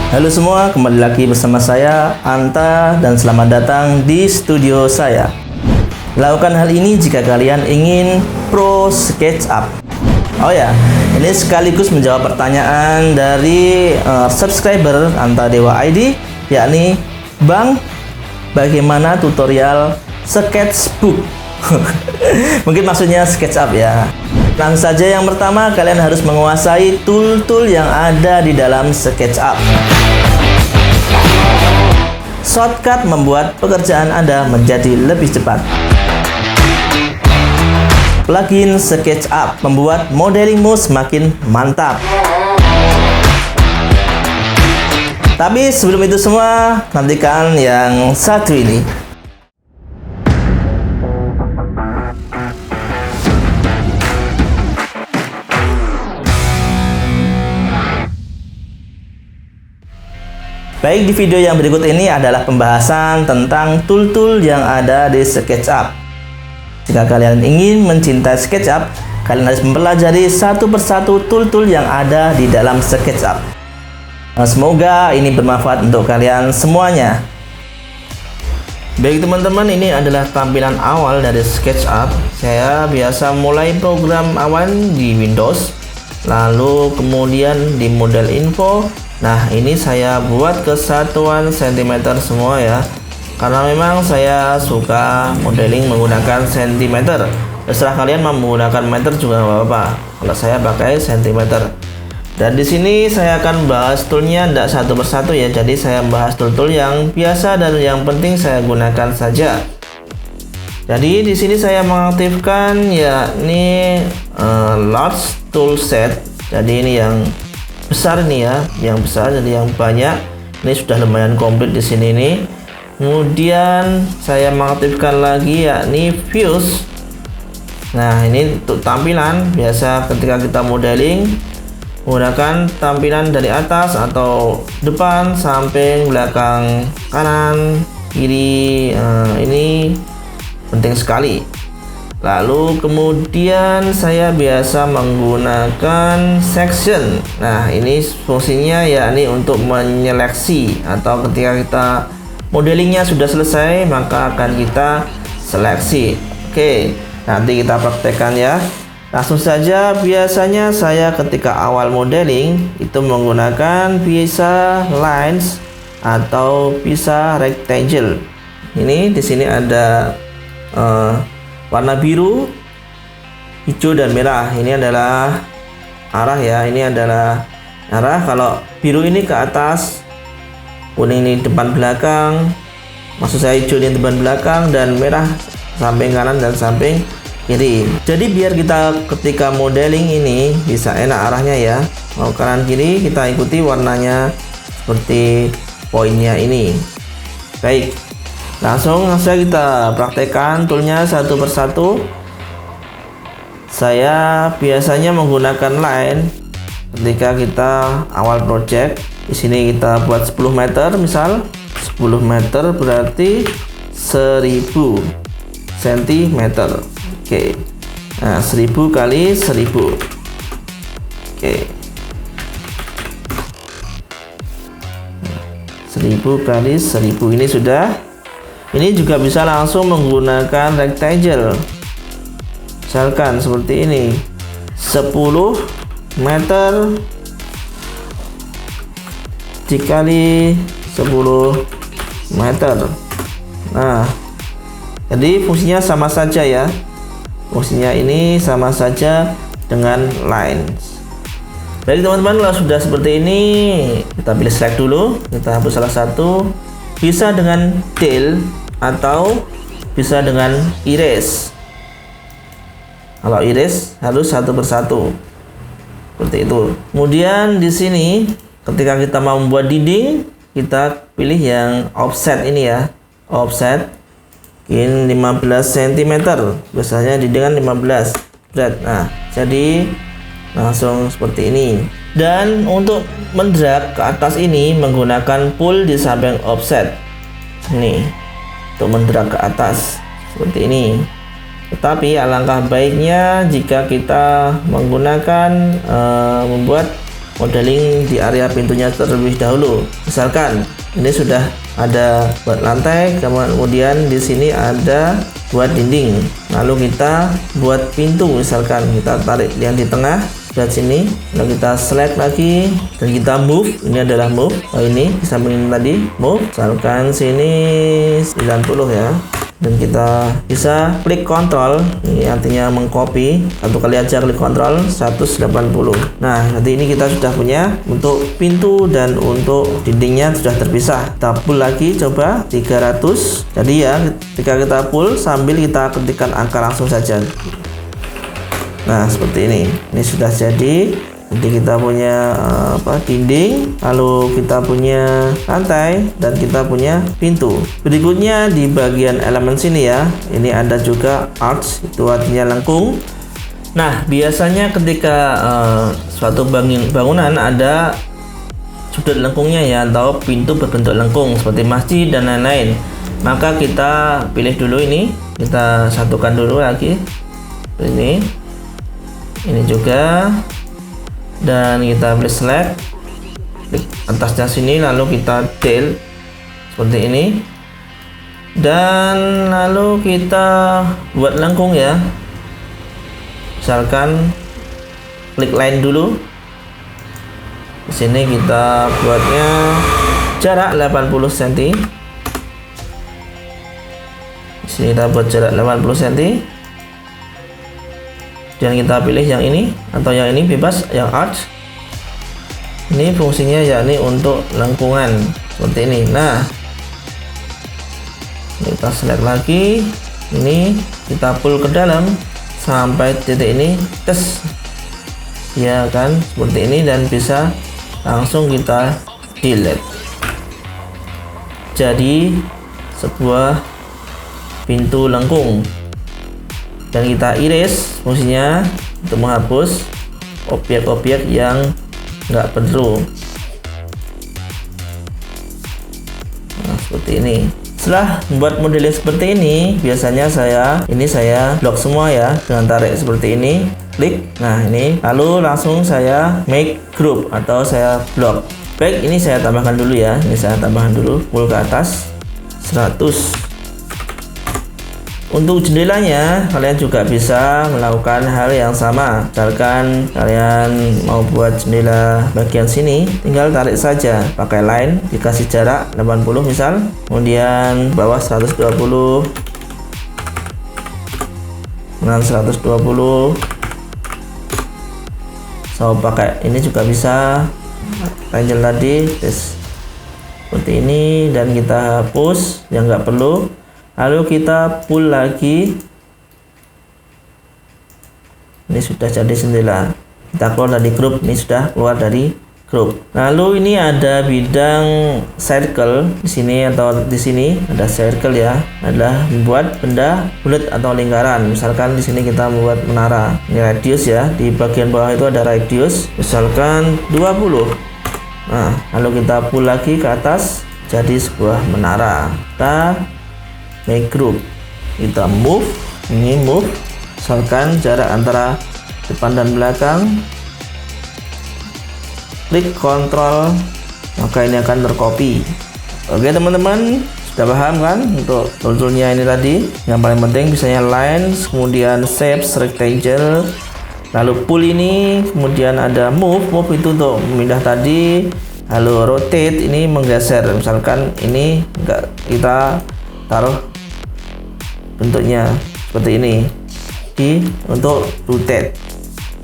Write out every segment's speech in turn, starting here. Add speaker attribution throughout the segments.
Speaker 1: Halo semua, kembali lagi bersama saya Anta dan selamat datang di studio saya. Lakukan hal ini jika kalian ingin pro SketchUp. Oh ya, ini sekaligus menjawab pertanyaan dari subscriber Anta Dewa ID, yakni Bang, bagaimana tutorial sketchbook? Mungkin maksudnya SketchUp ya. Langsung saja, yang pertama kalian harus menguasai tool-tool yang ada di dalam SketchUp. Shortcut membuat pekerjaan Anda menjadi lebih cepat. Plugin SketchUp membuat modelingmu semakin mantap. Tapi sebelum itu semua, nantikan yang satu ini. Baik, di video yang berikut ini adalah pembahasan tentang tool-tool yang ada di SketchUp. Jika kalian ingin mencintai SketchUp, kalian harus mempelajari satu persatu tool-tool yang ada di dalam SketchUp. Semoga ini bermanfaat untuk kalian semuanya. Baik teman-teman, ini adalah tampilan awal dari SketchUp. Saya biasa mulai program awal di Windows, lalu kemudian di model info. Nah, ini saya buat kesatuan cm semua ya, karena memang saya suka modeling menggunakan cm. Terserah kalian mau menggunakan meter juga nggak apa-apa, kalau saya pakai cm. Dan di sini saya akan bahas toolnya tidak satu persatu ya, jadi saya bahas tool-tool yang biasa dan yang penting saya gunakan saja. Jadi di sini saya mengaktifkan yakni large tool set. Jadi ini yang besar nih ya, yang besar, jadi yang banyak. Ini sudah lumayan komplit di sini nih. Kemudian saya mengaktifkan lagi yakni views. Nah, ini untuk tampilan. Biasa ketika kita modeling menggunakan tampilan dari atas atau depan, samping, belakang, kanan, kiri. Ini penting sekali. Lalu kemudian saya biasa menggunakan section. Nah, ini fungsinya yakni untuk menyeleksi, atau ketika kita modelingnya sudah selesai maka akan kita seleksi. Oke, nanti kita praktekkan ya. Langsung saja, biasanya saya ketika awal modeling itu menggunakan visa lines atau visa rectangle. Ini di sini ada warna biru, hijau dan merah. Ini adalah arah ya, ini adalah arah. Kalau biru ini ke atas, kuning ini depan belakang, maksud saya hijau ini depan belakang, dan merah samping kanan dan samping kiri. Jadi biar kita ketika modeling ini bisa enak arahnya ya, mau kanan kiri kita ikuti warnanya seperti poinnya ini. Baik, langsung saja kita praktekkan toolnya satu persatu. Saya biasanya menggunakan line ketika kita awal project. Di sini kita buat 10 meter, misal 10 meter berarti 1000 cm. Oke. Nah, 1000 kali 1000. Oke. 1000 kali 1000 ini sudah. Ini juga bisa langsung menggunakan rectangle. Misalkan seperti ini, 10 meter dikali 10 meter. Nah, jadi fungsinya sama saja ya. Fungsinya ini sama saja dengan lines. Baik teman-teman, kalau sudah seperti ini, kita pilih select dulu. Kita hapus salah satu. Bisa dengan del atau bisa dengan erase. Kalau erase harus satu persatu seperti itu. Kemudian di sini ketika kita mau membuat dinding, kita pilih yang offset ini ya, offset in 15 cm. Biasanya dinding kan 15 berat. Nah, jadi langsung seperti ini. Dan untuk mendrag ke atas ini menggunakan pull di samping offset ini untuk mendrag ke atas seperti ini. Tetapi alangkah baiknya jika kita menggunakan membuat modeling di area pintunya terlebih dahulu. Misalkan ini sudah ada buat lantai, kemudian di sini ada buat dinding, lalu kita buat pintu. Misalkan kita tarik yang di tengah buat sini, lalu kita select lagi dan kita move. Ini adalah move. Ini di samping tadi move, misalkan sini 90 ya, dan kita bisa klik kontrol. Ini artinya mengcopy, satu kali aja klik kontrol 180. Nah, nanti ini kita sudah punya untuk pintu dan untuk dindingnya sudah terpisah. Kita pull lagi, coba 300. Jadi ya, ketika kita pull sambil kita ketikkan angka langsung saja. Nah, seperti ini sudah jadi. Jadi kita punya dinding, lalu kita punya lantai, dan kita punya pintu. Berikutnya di bagian elemen sini ya, ini ada juga arch, itu artinya lengkung. Nah, biasanya ketika suatu bangunan ada sudut lengkungnya ya, atau pintu berbentuk lengkung seperti masjid dan lain-lain, maka kita pilih dulu ini, kita satukan dulu lagi ini juga, dan kita pilih select, klik atasnya sini, lalu kita del seperti ini, dan lalu kita buat lengkung ya. Misalkan klik line dulu. Di sini kita buatnya jarak 80 cm. Di sini kita buat jarak 80 cm. Dan kita pilih yang ini atau yang ini bebas, yang arch. Ini fungsinya yakni untuk lengkungan seperti ini. Nah, kita select lagi, ini kita pull ke dalam sampai titik ini, tes ya kan, seperti ini, dan bisa langsung kita delete. Jadi sebuah pintu lengkung. Dan kita erase, fungsinya untuk menghapus objek-objek yang nggak perlu. Nah, seperti ini. Setelah membuat modeling seperti ini, biasanya saya blok semua ya, dengan tarik seperti ini, klik. Nah, ini lalu langsung saya make group atau saya blok. Baik, ini saya tambahkan dulu ya. Ini saya tambahkan dulu, pull ke atas 100. Untuk jendelanya, kalian juga bisa melakukan hal yang sama. Misalkan kalian mau buat jendela bagian sini, tinggal tarik saja pakai line, dikasih jarak 80 misal, kemudian bawah 120 dengan 120. So pakai ini juga bisa, panjang tadi seperti ini, dan kita hapus yang nggak perlu. Lalu kita pull lagi. Ini sudah jadi jendela. Kita keluar dari grup. Ini sudah keluar dari grup. Lalu ini ada bidang circle di sini atau di sini ada circle ya. Adalah membuat benda bulat atau lingkaran. Misalkan di sini kita membuat menara. Ini radius ya. Di bagian bawah itu ada radius. Misalkan 20. Nah, lalu kita pull lagi ke atas. Jadi sebuah menara. Kita make group, kita move, ini move, misalkan jarak antara depan dan belakang, klik kontrol, maka ini akan tercopy. Oke teman-teman, sudah paham kan untuk tool-toolnya ini tadi? Yang paling penting misalnya lines, kemudian shapes, rectangle, lalu pull ini, kemudian ada move itu untuk memindah tadi, lalu rotate ini menggeser. Misalkan ini enggak, kita taruh bentuknya seperti ini untuk rotate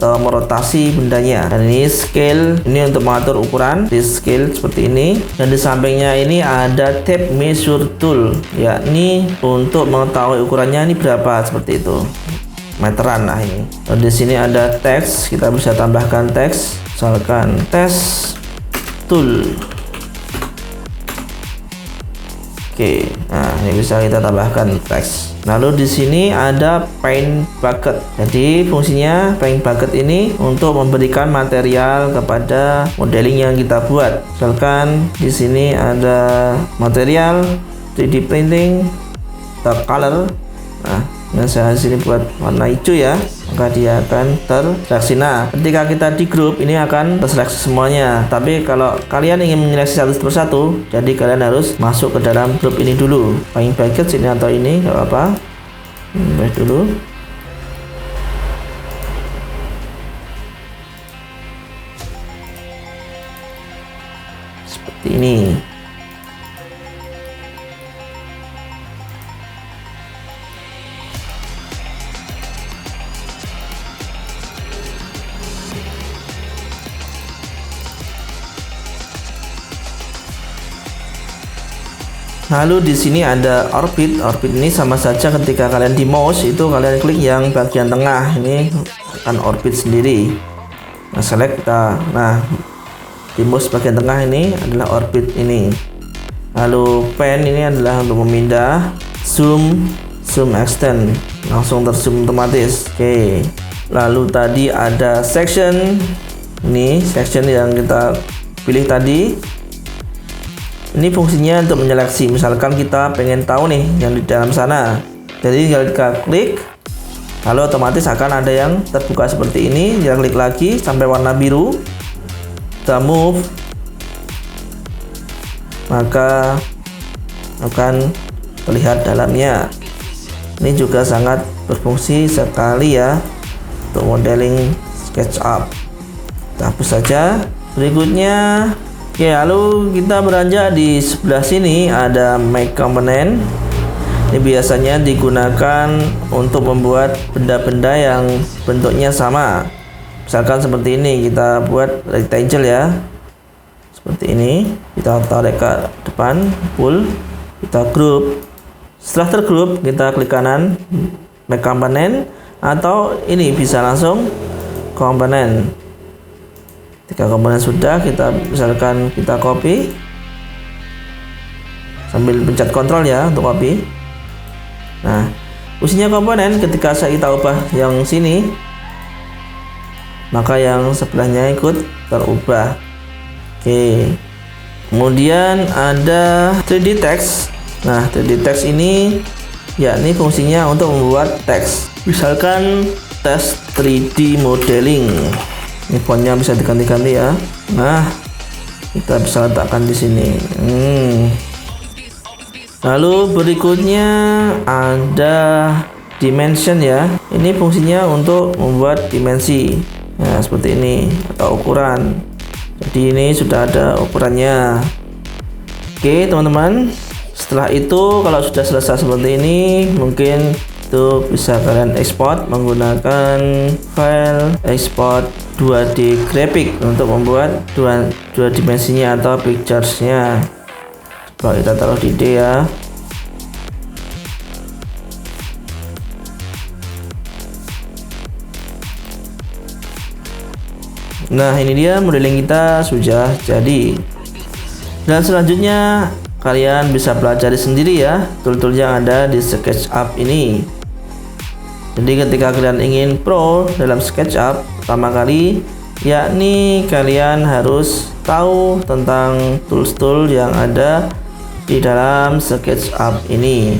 Speaker 1: atau merotasi bendanya. Dan ini scale, ini untuk mengatur ukuran, di scale seperti ini. Dan di sampingnya ini ada tape measure tool, yakni untuk mengetahui ukurannya ini berapa, seperti itu, meteran. Nah ini, dan di sini ada teks, kita bisa tambahkan teks, misalkan test tool. Oke, nah ini bisa kita tambahkan teks. Lalu di sini ada paint bucket. Jadi fungsinya paint bucket ini untuk memberikan material kepada modeling yang kita buat. Misalkan di sini ada material 3D printing, the color. Nah, Nah, saya sini buat warna hijau ya, maka dia akan terseleksi. Nah, ketika kita di grup ini akan terseleksi semuanya. Tapi kalau kalian ingin menyeleksi satu persatu, jadi kalian harus masuk ke dalam grup ini dulu. Buying package ini atau ini nggak apa-apa. Baik dulu. Seperti ini. Lalu di sini ada orbit. Orbit ini sama saja ketika kalian di mouse itu kalian klik yang bagian tengah, ini akan orbit sendiri. Nah, select kita. Nah, di mouse bagian tengah ini adalah orbit ini. Lalu pen ini adalah untuk memindah, zoom extend, langsung terzoom otomatis. Oke. Lalu tadi ada section. Ini section yang kita pilih tadi. Ini fungsinya untuk menyeleksi. Misalkan kita pengen tahu nih yang di dalam sana, jadi kalau kita klik, lalu otomatis akan ada yang terbuka seperti ini. Kita klik lagi sampai warna biru, kita move, maka akan terlihat dalamnya. Ini juga sangat berfungsi sekali ya untuk modeling SketchUp. Kita hapus saja. Berikutnya, oke, lalu kita beranjak di sebelah sini ada Make Component. Ini biasanya digunakan untuk membuat benda-benda yang bentuknya sama. Misalkan seperti ini, kita buat rectangle ya. Seperti ini, kita tarik ke depan, pull, kita group. Setelah tergroup, kita klik kanan, Make Component, atau ini bisa langsung Component. Ketika komponen sudah, kita misalkan kita copy sambil pencet Ctrl ya untuk copy. Nah, fungsinya komponen ketika kita ubah yang sini, maka yang sebelahnya ikut terubah. Oke. Kemudian ada 3D text. Nah, 3D text ini yakni fungsinya untuk membuat teks. Misalkan teks 3D modeling. Ini fontnya bisa diganti-ganti ya. Nah, kita bisa letakkan di sini. Lalu berikutnya ada dimension ya. Ini fungsinya untuk membuat dimensi. Nah, seperti ini atau ukuran. Jadi ini sudah ada ukurannya. Oke, teman-teman. Setelah itu kalau sudah selesai seperti ini, mungkin itu bisa kalian export menggunakan file export 2D graphic untuk membuat dua dimensinya atau pictures-nya. Kalau kita taruh di D ya. Nah, ini dia modeling kita sudah jadi. Dan selanjutnya kalian bisa pelajari sendiri ya tool-tool yang ada di SketchUp ini. Jadi ketika kalian ingin pro dalam SketchUp, pertama kali yakni kalian harus tahu tentang tools-tool yang ada di dalam SketchUp ini.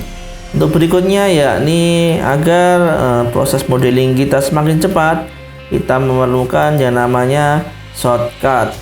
Speaker 1: Untuk berikutnya yakni agar proses modeling kita semakin cepat, kita memerlukan yang namanya shortcut.